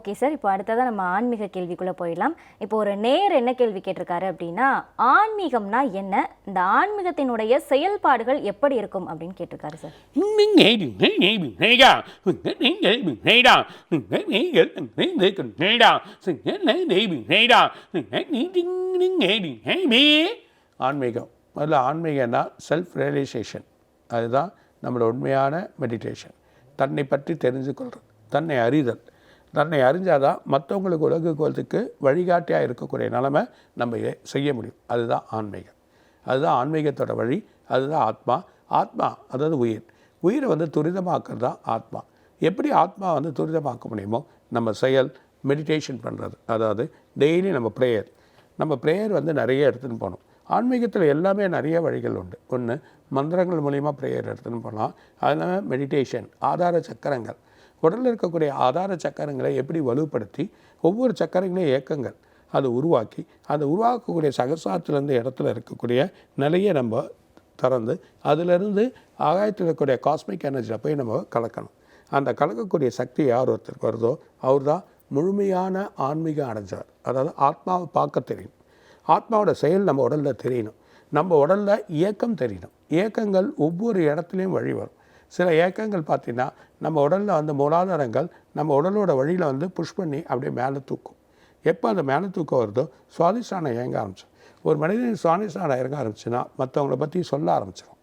Okay sir. இப்போ அடுத்ததான் நம்ம ஆன்மீக கேள்விக்குள்ள போயிடலாம். இப்போ ஒரு நேயர் என்ன கேள்வி கேட்டிருக்காரு அப்படின்னா, ஆன்மீகம்னா என்ன? இந்த ஆன்மீகத்தினுடைய செயல்பாடுகள் எப்படி இருக்கும் அப்படின்னு கேட்டிருக்காரு சார். ஆன்மீகம் முதல்ல ஆன்மீகம்னா செல்ஃப் ரியலைசேஷன். அதுதான் நம்மளோட உண்மையான மெடிடேஷன். தன்னை பற்றி தெரிஞ்சு கொள்வது, தன்னை அறிதல். தன்னை அறிஞ்சாதான் மற்றவங்களுக்கு உலகுக்கு வழிகாட்டியாக இருக்கக்கூடிய நிலைமை நம்ம செய்ய முடியும். அதுதான் ஆன்மீகம். அதுதான் ஆன்மீகத்தோட வழி. அதுதான் ஆத்மா. ஆத்மா அதாவது உயிர். உயிரை வந்து துரிதமாக்குறது தான் ஆத்மா. எப்படி ஆத்மா வந்து துரிதமாக்க முடியுமோ நம்ம செயல் மெடிடேஷன் பண்ணுறது, அதாவது டெய்லி நம்ம ப்ரேயர் வந்து நிறைய எடுத்துன்னு போகணும். ஆன்மீகத்தில் எல்லாமே நிறைய வழிகள் உண்டு. ஒன்று மந்திரங்கள் மூலிமா ப்ரேயர் எடுத்துன்னு போகலாம். அது இல்லாமல் மெடிடேஷன், ஆதார சக்கரங்கள், உடலில் இருக்கக்கூடிய ஆதார சக்கரங்களை எப்படி வலுப்படுத்தி ஒவ்வொரு சக்கரங்களையும் இயக்கங்கள் அதை உருவாக்கி அந்த உருவாக்கக்கூடிய சகசாரத்துலேருந்து இடத்துல இருக்கக்கூடிய நிலையை நம்ம திறந்து அதிலிருந்து ஆகாயத்தில் இருக்கக்கூடிய காஸ்மிக் எனர்ஜியில் போய் நம்ம கலக்கணும். அந்த கலக்கக்கூடிய சக்தி யார் ஒருத்தருக்கு வருதோ அவர் தான் முழுமையான ஆன்மீக அடைஞ்சவர். அதாவது ஆத்மாவை பார்க்க தெரியும், ஆத்மாவோட செயல் நம்ம உடலில் தெரியணும், நம்ம உடலில் இயக்கம் தெரியணும். இயக்கங்கள் ஒவ்வொரு இடத்துலையும் வழி வரும். சில இயக்கங்கள் பார்த்திங்கன்னா நம்ம உடலில் வந்து மூலாதாரங்கள் நம்ம உடலோட வழியில் வந்து புஷ் பண்ணி அப்படியே மேலே தூக்கும். எப்போ அந்த மேலே தூக்கம் வருதோ சுவாதிஷ்டானம் இயங்க ஆரம்பிச்சோம். ஒரு மனிதன் சுவாதிஷ்டானம் இறங்க ஆரம்பிச்சுன்னா மற்றவங்கள பற்றி சொல்ல ஆரம்பிச்சிடும்.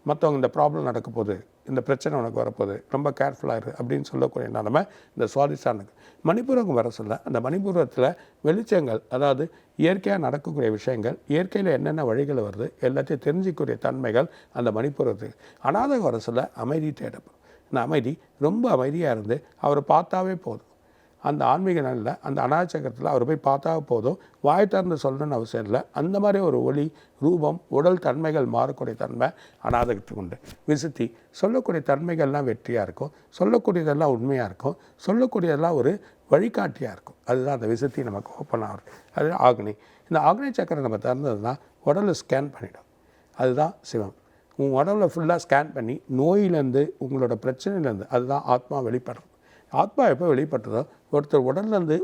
மற்றவங்க இந்த ப்ராப்ளம் நடக்க போகுது, இந்த பிரச்சனை உனக்கு வரப்போகுது, ரொம்ப கேர்ஃபுல்லாக இரு அப்படின்னு சொல்லக்கூடிய நிலைமை இந்த சுவாதிஷ்டானுக்கு. மணிப்பூரகம் வர சொல்ல அந்த மணிப்பூரத்தில் வெளிச்சங்கள், அதாவது இயற்கையாக நடக்கக்கூடிய விஷயங்கள், இயற்கையில் என்னென்ன வழிகள் வருது எல்லாத்தையும் தெரிஞ்சிக்கக்கூடிய தன்மைகள் அந்த மணிப்பூரத்துக்கு. அநாதகம் வர சொல்ல அமைதி தேடப்படும். இந்த அமைதி ரொம்ப அமைதியாக இருந்து அவரை பார்த்தாவே போதும். அந்த ஆன்மீக நாளில் அந்த அநாச்சக்கரத்தில் அவர் போய் பார்த்தா போதும், வாய் திறந்து சொல்லணும்னு அவசியம் இல்லை. அந்த மாதிரி ஒரு ஒளி ரூபம் உடல் தன்மைகள் மாறக்கூடிய தன்மை அநாதகத்துக்கு உண்டு. விசுத்தி சொல்லக்கூடிய தன்மைகள்லாம் வெற்றியாக இருக்கும், சொல்லக்கூடியதெல்லாம் உண்மையாக இருக்கும், சொல்லக்கூடியதெல்லாம் ஒரு வழிகாட்டியாக இருக்கும். அதுதான் அந்த விசுத்தி நமக்கு ஓப்பன் ஆகும். அது ஆக்னி. இந்த ஆக்னி சக்கரம் நம்ம திறந்ததுன்னா உடலை ஸ்கேன் பண்ணிடும். அதுதான் சிவம். உங்கள் உடம்புல ஃபுல்லாக ஸ்கேன் பண்ணி நோயிலேருந்து உங்களோட பிரச்சனையிலேருந்து அதுதான் ஆத்மா வெளிப்படுறது. ஆத்மா எப்போ வெளிப்பட்டதோ ஒருத்தர்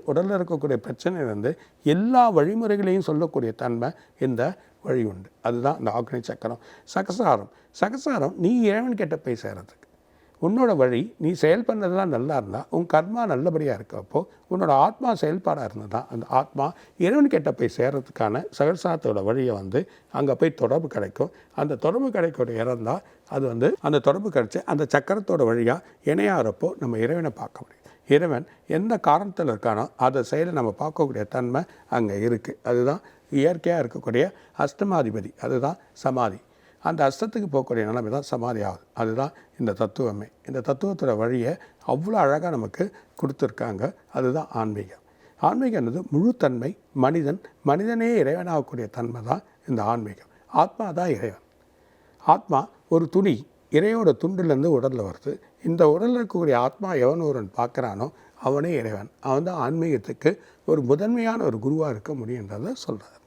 உடலில் இருக்கக்கூடிய பிரச்சனையிலேருந்து எல்லா வழிமுறைகளையும் சொல்லக்கூடிய தன்மை இந்த வழி உண்டு. அதுதான் இந்த ஆக்னி சக்கரம். சகசாரம் நீ இறைவன் கிட்ட போய் சேர்றதுக்கு உன்னோட வழி. நீ செயல் பண்ணதெல்லாம் நல்லா இருந்தால் உன் கர்மா நல்லபடியாக இருக்கப்போ உன்னோட ஆத்மா செயல்பாடாக இருந்ததுதான் அந்த ஆத்மா இறைவன் கிட்ட போய் சேர்றதுக்கான சகசாரத்தோட வழியை வந்து அங்கே போய் தொடர்பு கிடைக்கும். அந்த தொடர்பு கிடைக்கக்கூடிய இடம் தான் அது வந்து அந்த தொடர்பு கிடைச்சி அந்த சக்கரத்தோட வழியாக இணையாகிறப்போ நம்ம இறைவனை பார்க்க முடியும். இறைவன் எந்த காரணத்தில் இருக்கானோ அதை செயலை நம்ம பார்க்கக்கூடிய தன்மை அங்கே இருக்குது. அதுதான் இயற்கையாக இருக்கக்கூடிய அஷ்டமாதிபதி, அதுதான் சமாதி. அந்த அஷ்டத்துக்கு போகக்கூடிய நிலைமை தான் சமாதி ஆகுது. அதுதான் இந்த தத்துவமே. இந்த தத்துவத்தோட வழியை அவ்வளோ அழகாக நமக்கு கொடுத்துருக்காங்க. அதுதான் ஆன்மீகம். ஆன்மீகம்ன்றது முழுத்தன்மை. மனிதனே இறைவனாகக்கூடிய தன்மை தான் இந்த ஆன்மீகம். ஆத்மா தான் இறைவன். ஆத்மா ஒரு துணி இறையோட துண்டுலேருந்து உடலில் வருது. இந்த உடலில் இருக்கக்கூடிய ஆத்மா எவன் ஒருவன் பார்க்குறானோ அவனே இறைவன். அவன் தான் ஆன்மீகத்துக்கு ஒரு முதன்மையான ஒரு குருவாக இருக்க முடியுன்றதை சொல்கிறார்.